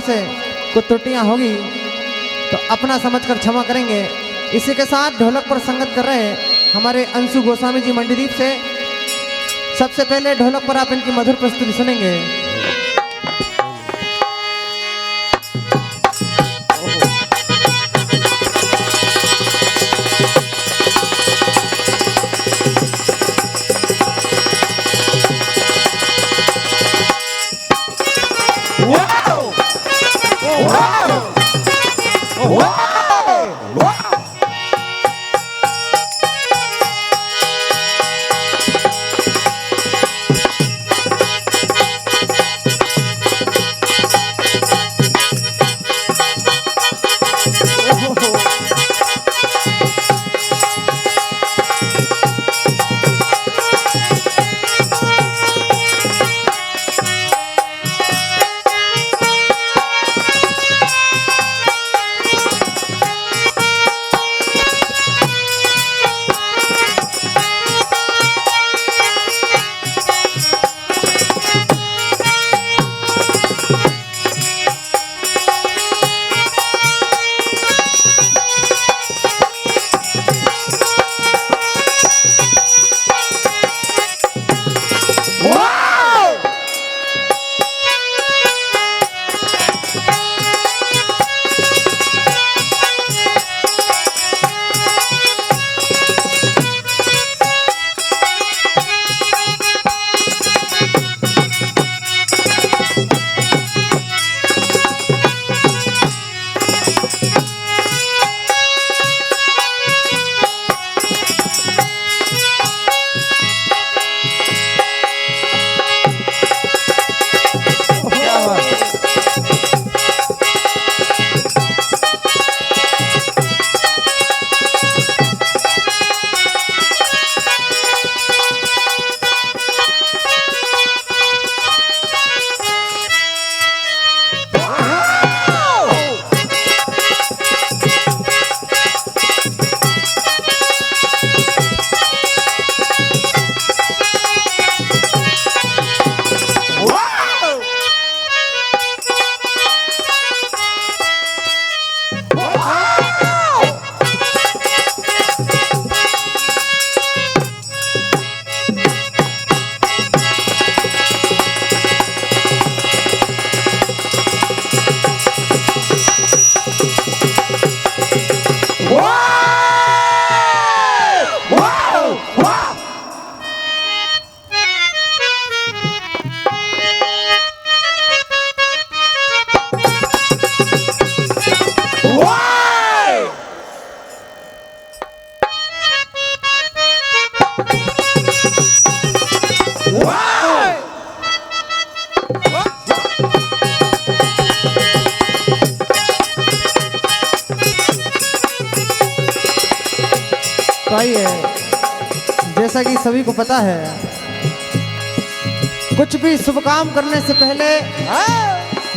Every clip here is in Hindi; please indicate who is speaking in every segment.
Speaker 1: से कुछ त्रुटियां होगी तो अपना समझकर क्षमा करेंगे। इसी के साथ ढोलक पर संगत कर रहे हमारे अंशु गोस्वामी जी मंडीदीप से। सबसे पहले ढोलक पर आप इनकी मधुर प्रस्तुति सुनेंगे। जैसा कि सभी को पता है, कुछ भी शुभ काम करने से पहले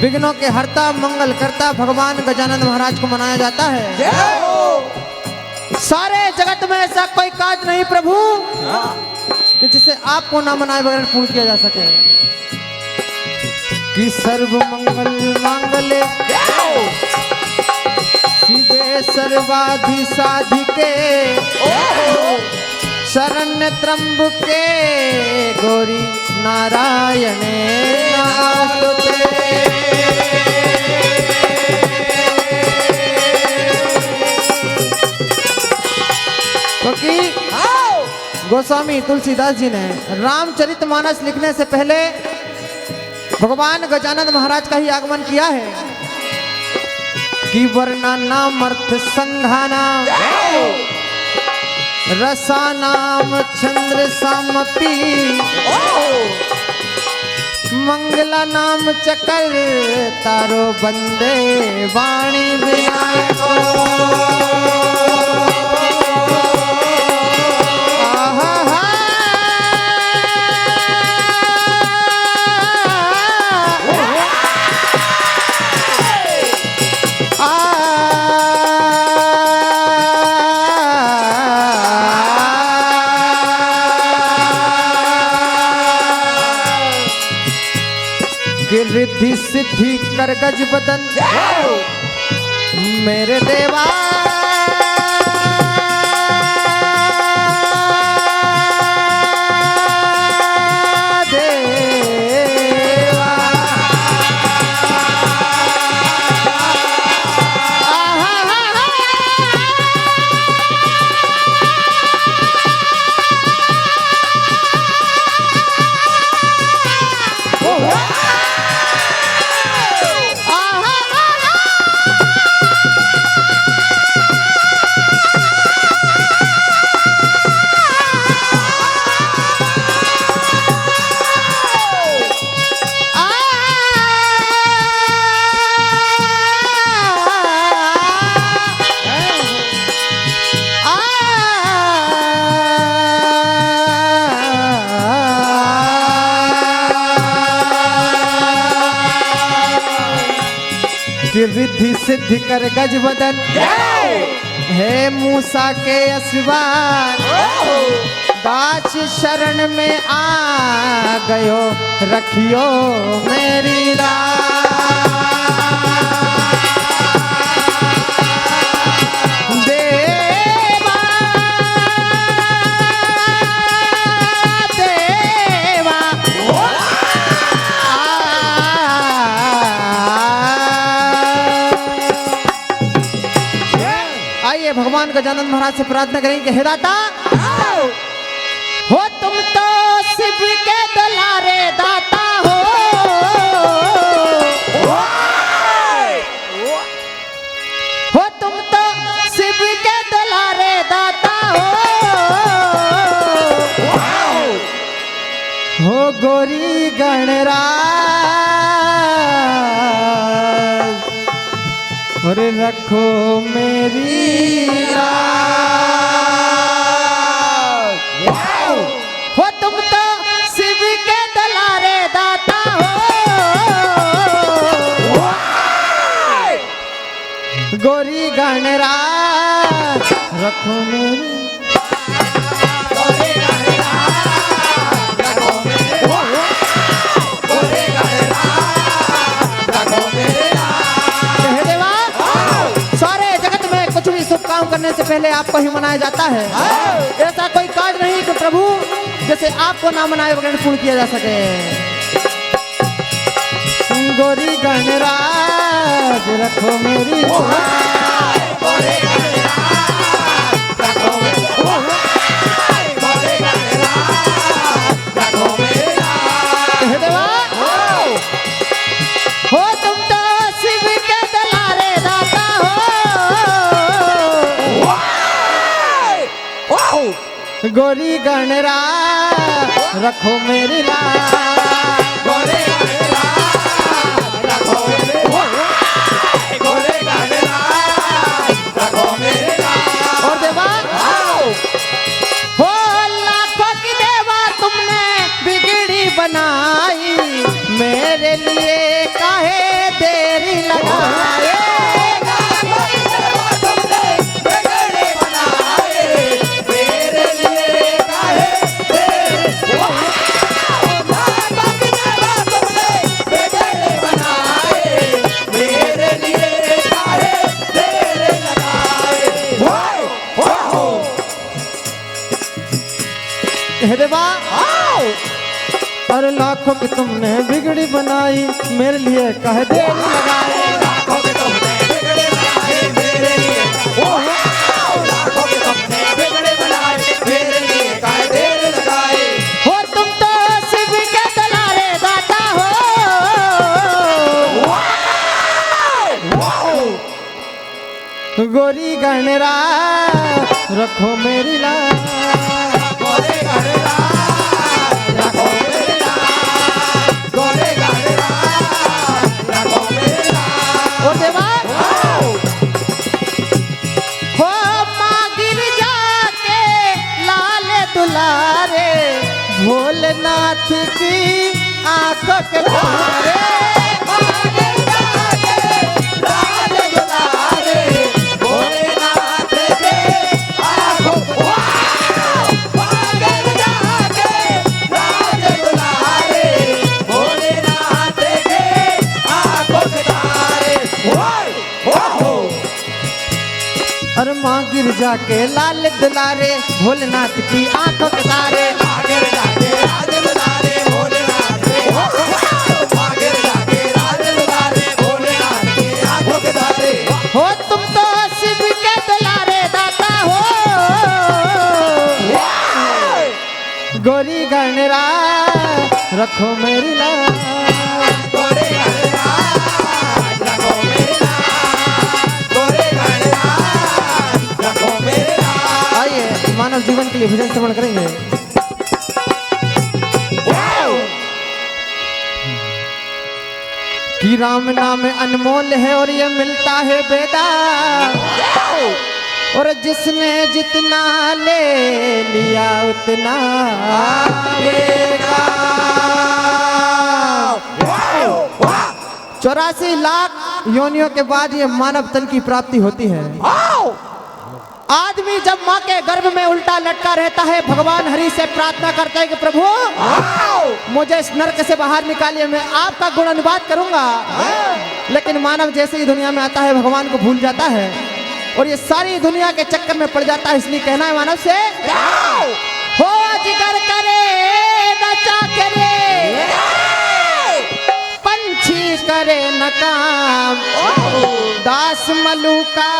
Speaker 1: विघ्नों के हरता मंगल करता भगवान गजानन महाराज को मनाया जाता है। सारे जगत में ऐसा कोई काज नहीं प्रभु कि जिसे आपको ना मनाए बगैर पूर्ण किया जा सके। कि सर्व मंगल मांगल्ये शिवे सर्वाधि साधिके शरण्य त्र्यंबके गौरी नारायणे नमोस्तुते। क्योंकि गोस्वामी तुलसीदास जी ने रामचरितमानस लिखने से पहले भगवान गजानन महाराज का ही आगमन किया है कि वर्णनाम अर्थ संघाना रसानाम चंद्र सामपी मंगला नाम चकर तारो बंदे वाणी विनायको। रिद्धि सिद्धि कर गज बदन मेरे देवा कि रिद्धि सिद्धि कर गज बदन है मूसा के असवार दास शरण में आ गयो रखियो मेरी देवा देवा आइए भगवान गजानन महाराज से प्रार्थना करेंगे कि हे दाता हो तुम तो शिव के दुलारे दाता हो तुम तो शिव के दुलारे दाता हो गोरी गणराज और रखो मेरी हो तुम तो शिव के दुलारे दाता हो गोरी गणराज रखो मेरी करने से पहले आपको ही मनाया जाता है। ऐसा कोई काज नहीं कि प्रभु जैसे आपको ना मनाए बगैर पूर्ण किया जा सके। गोरी गणराज रखो मेरी देवा हो तुम तो शिव के दुलारे दाता हो गोरी गणराज रखो मेरी और देवा हो लाखों की देवा तुमने बिगड़ी बनाई मेरे लिए काहे देरी लगाए देवा और लाखों की तुमने बिगड़ी बनाई मेरे लिए कह देरी लगाए हो तुम तो शिव के दुलारे दाता हो गोरी गणराज रखो मेरी और देवा हो माँ गिर जाके लाल दुलारे भोलेनाथ की आंखों के तारे माँ गिरजा के लाल दुलारे भोलेनाथ की आंखों के तारे।
Speaker 2: माँ गिरजा के लाल दुलारे भोलेनाथ के माँ गिरजा के लाल दुलारे भोलेनाथ के आंखों के तारे।
Speaker 1: हो तुम तो शिव के दुलारे दाता हो, गोरी गणरा रखो मेरी लाज।
Speaker 2: गोरे गणराज रखो मेरे लाज, गोरे गणराज रखो मेरे लाज।
Speaker 1: आइए मानव जीवन के लिए भजन श्रवण करेंगे। कि राम नाम अनमोल है और ये मिलता है बेदा, और जिसने जितना ले लिया उतना आवेगा। 84 लाख योनियों के बाद ये मानव तन की प्राप्ति होती है। आदमी जब माँ के गर्भ में उल्टा लटका रहता है, भगवान हरि से प्रार्थना करता है कि प्रभु मुझे इस नरक से बाहर निकालिए, मैं आपका गुण अनुवाद करूंगा। लेकिन मानव जैसे ही दुनिया में आता है भगवान को भूल जाता है और ये सारी दुनिया के चक्कर में पड़ जाता है। इसलिए कहना है मानव से, हो जिगर करे नचा करे, पंछी करे न काम, दास मलूका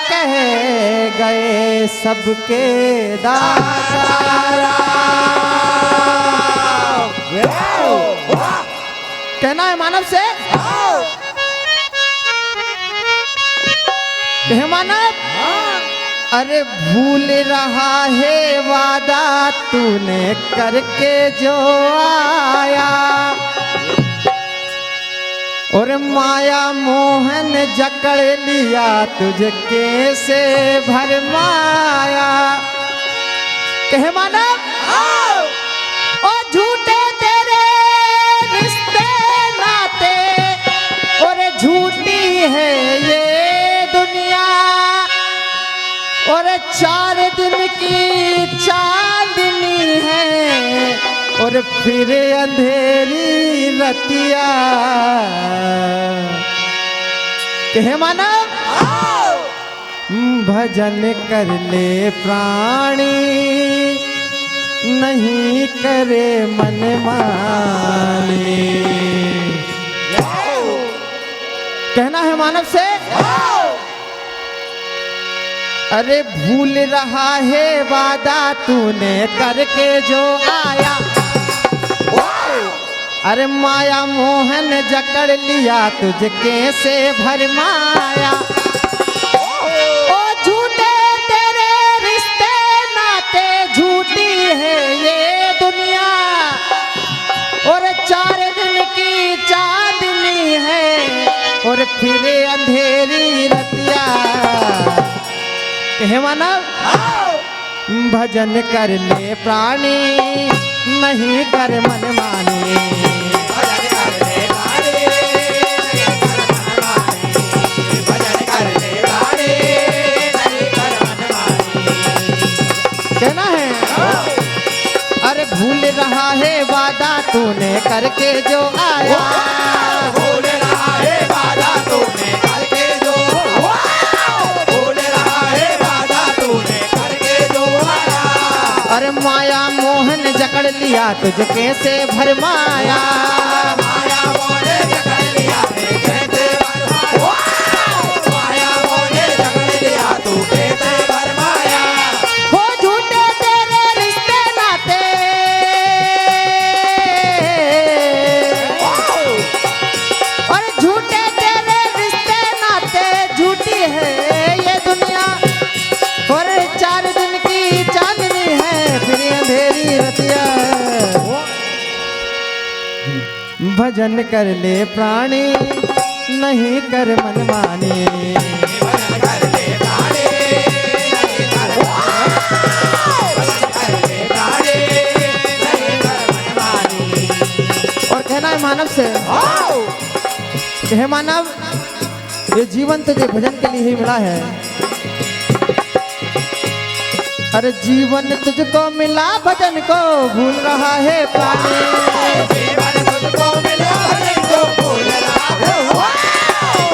Speaker 1: कह गए सबके दाता। कहना है मानव से, कहे मानव, अरे भूल रहा है वादा तूने करके जो आया, और माया मोहन जकड़ लिया तुझे कैसे भरमाया। कहे मानव, ओ झूठे तेरे रिश्ते नाते, और झूठी है ये दुनिया, और 4 दिन की चांदनी है, और फिर अंधेरी रतिया। कहे मानव, भजन कर ले प्राणी, नहीं करे मन मानी। कहना है मानव से, अरे भूल रहा है वादा तूने करके जो आया, अरे माया मोहन जकड़ लिया तुझे कैसे भरमाया। ओ झूठे तेरे रिश्ते नाते, झूठी है ये दुनिया, और 4 दिन की चांदनी है, और फिर अंधेरी रतिया। कहे मानव, भजन कर ले प्राणी, नहीं कर मन मानी।
Speaker 2: भजन कर ले प्राणी, नहीं कर मन मानी, भजन कर ले प्राणी, नहीं कर मन मानी।
Speaker 1: कहना है, अरे भूल रहा है वादा तूने करके जो आया,
Speaker 2: भूल रहा है वादा तूने करके जो, भूल रहा है वादा तूने करके जो आया,
Speaker 1: अरे माया मोहन जकड़ लिया तुझे कैसे भरमाया।
Speaker 2: माया मोहन जकड़ लिया तू कैसे भरमाया, माया मोहन जकड़ लिया तू कैसे भरमाया।
Speaker 1: हो झूठे तेरे रिश्ते नाते, और झूठे तेरे रिश्ते नाते, झूठी है ये दुनिया, और 4 दिन की चांदनी है, फिर अंधेरी रतिया। भजन कर ले प्राणी, नहीं कर मनमानी।
Speaker 2: भजन कर ले प्राणी, नहीं कर भजन कर ले प्राणी, नहीं कर मनमानी।
Speaker 1: और कहना है मानव से, हे मानव, ये जीवन तुझे भजन के लिए ही मिला है। अरे जीवन तुझको मिला भजन को भूल रहा है प्राणी,
Speaker 2: जीवन तुझको मिला भजन को भूल रहा है,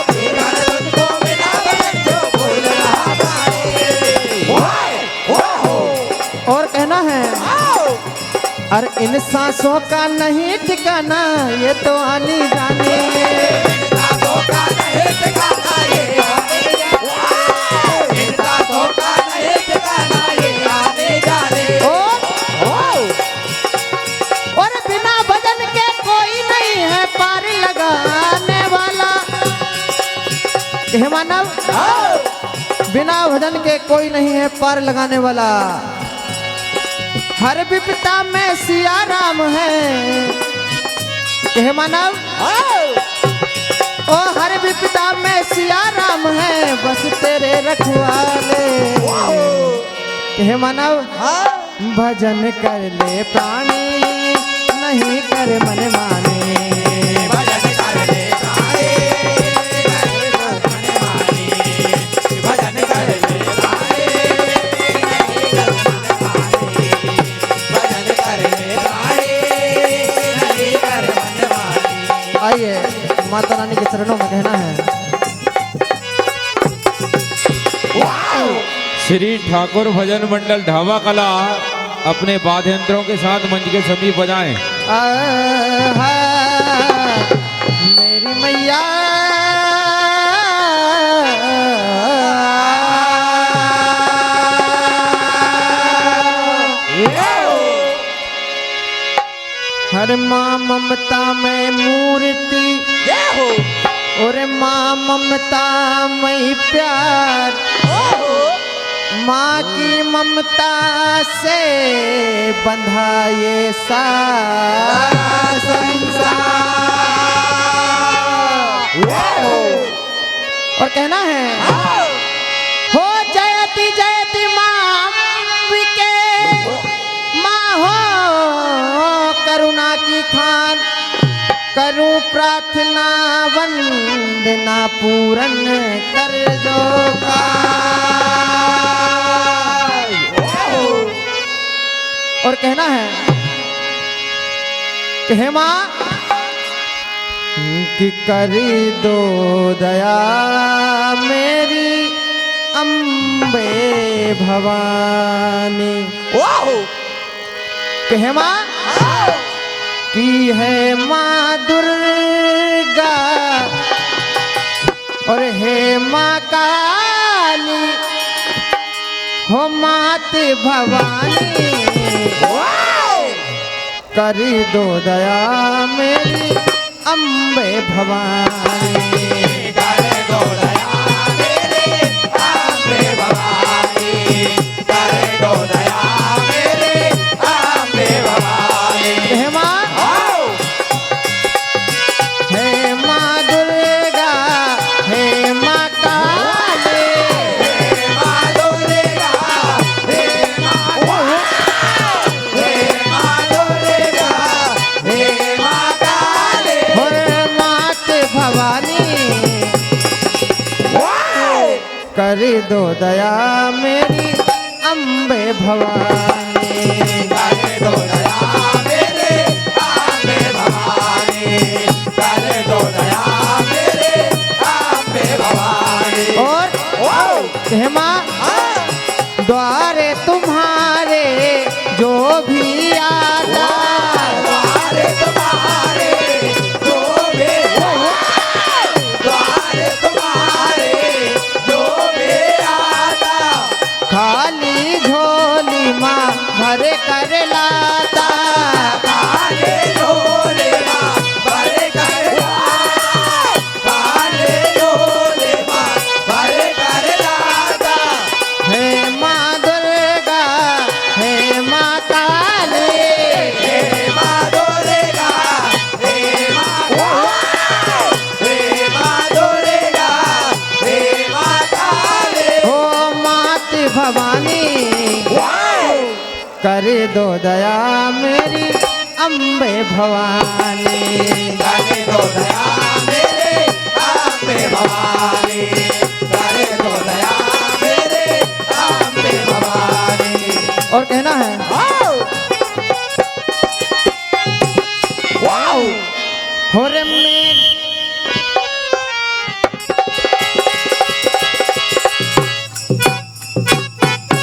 Speaker 2: जीवन तुझको मिला भजन को भूल रहा प्राणी।
Speaker 1: अरे इन सांसों का नहीं ठिकाना, ये तो आनी जाने।
Speaker 2: सांसों का नहीं ठिकाना, ये आने जाने। सांसों का नहीं ठिकाना, ये आने जाने।
Speaker 1: और बिना भजन के कोई नहीं है पार लगाने वाला। हे मानव, बिना भजन के कोई नहीं है पार लगाने वाला। हर विपदा में सिया राम है। हे मानव, ओ हर विपदा में सिया राम है, बस तेरे रखवाले। हे मानव, भजन कर ले प्राणी, नहीं कर मन माने।
Speaker 2: भजन कर ले प्राणी, नहीं कर मन माने। भजन कर ले प्राणी, नहीं कर मन माने। भजन कर ले प्राणी, नहीं कर मन माने।
Speaker 1: आइए माता रानी के चरणों में कहना है।
Speaker 3: श्री ठाकुर भजन मंडल ढाबा कला अपने वाद्य यंत्रों के साथ मंच के समीप बजाएं।
Speaker 1: मेरी मैया हर माँ ममता में मूर्ति, और माँ ममता में प्यार। माँ की ममता से बंधा ये सारा संसार। और कहना है, हो जयति जयति माँ अंबिके, माँ हो करुणा की खान। करूं प्रार्थना वंदना पूरन कर जो काज। और कहना है कि हे माँ कि करी दो दया मेरी अम्बे भवानी। कि हे माँ की है माँ दुर्गा, और हे माँ काली, हो मात भवानी। करी दो दया मेरी अम्बे भवानी।
Speaker 2: कर दो दया मेरे अम्बे भवानी। कर दो दया मेरे अम्बे भवानी।
Speaker 1: हे माँ, हे माँ दुर्गा, हे माँ काली।
Speaker 2: हे माँ दुर्गा, हे माँ दुर्गा, हे माँ काली।
Speaker 1: और मात भवानी। कर दो दया मेरी अम्बे भवानी।
Speaker 2: कर दो दया मेरे अम्बे भवानी। कर दो दया मेरे अम्बे भवानी।
Speaker 1: और हे माँ, द्वारे तुम्हारे जो भी आता,
Speaker 2: द्वारे तुम्हारे जो भी द्वारे तुम्हारे जो भी आता,
Speaker 1: खाली झोली माँ भर कर लाता।
Speaker 2: काले झोले माँ भर कर लाता। काले झोले माँ भर कर लाता।
Speaker 1: हे माँ दुर्गा, हे माँ काली।
Speaker 2: हे माँ दुर्गा, हे माँ हे माँ दुर्गा, हे माँ काली।
Speaker 1: हो मात भवानी। कर दो दया मेरी अम्बे भवानी।
Speaker 2: कर दो दया मेरे अम्बे भवानी।